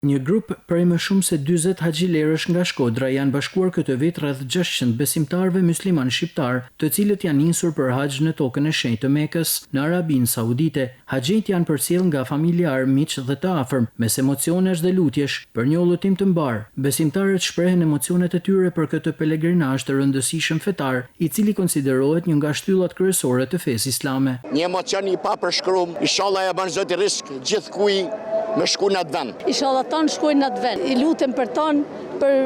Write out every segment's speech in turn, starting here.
Një grup prej më shumë se 40 haxhilerësh nga Shkodra janë bashkuar këtë vit rreth 600 besimtarëve musliman shqiptar, të cilët janë nisur për haxh në tokën e shenjtë të Mekës, në Arabinë Saudite. Haxhit janë përcjell nga familjar, miq dhe të afërm, mes emocionesh dhe lutjesh për një udhëtim të mbar. Besimtarët shprehen emocionet e tyre për këtë pelegrinazh të rëndësishëm fetar, i cili konsiderohet një nga shtyllat kryesore të fesë islame. Një emocion i papërshkruar, inshallah ja bën Zoti risk gjithkujt me shku në atë vend. Inshallah tonë shkojnë në atë vend. I lutem për tonë, për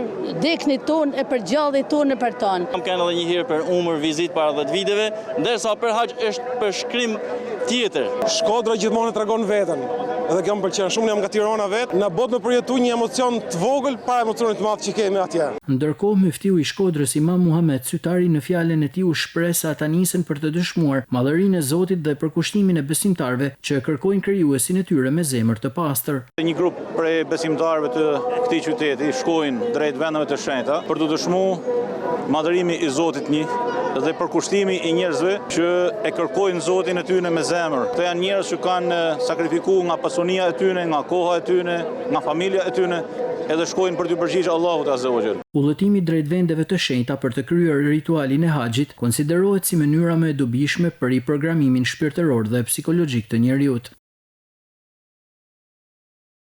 deknit tonë e për gjallëit tonë e për tonë. Kam kanë edhe një herë për umër vizit para 10 viteve, ndërsa për haxh është për shkrim tjetër. Shkodra gjithmonë e tregon veten. Edhe kjo më pëlqen shumë, jam nga Tirana vetë. Na bot në përjetu një emocion të vogël para emocionit të madh që kemi atje. Ndërkohë, muftiu i Shkodrës Imam Muhamet Sytari në fjalën e tij u shpreh se ata nisen për të dëshmuar madhërinë e Zotit dhe përkushtimin e besimtarëve që kërkojnë krijuesin e tyre me zemër të pastër. Një grup prej besimtarëve të këtij qyteti shkojnë drejt vendeve të shenjta për të dëshmuar madhërimi i Zotit një dhe përkushtimi i njerëzve që e kërkojnë Zotin e tyre me zemër. Këto janë njerëz që kanë sakrifikuar nga pasunia e tyre, nga koha e tyre, nga familja e tyre, edhe shkojnë për të përgjigjur Allahut Azza wa Jall. Udhëtimi drejt vendeve të shenjta për të kryer ritualin e haxhit konsiderohet si mënyra më e dobishme për i programimin shpirtëror dhe psikologjik të njeriut.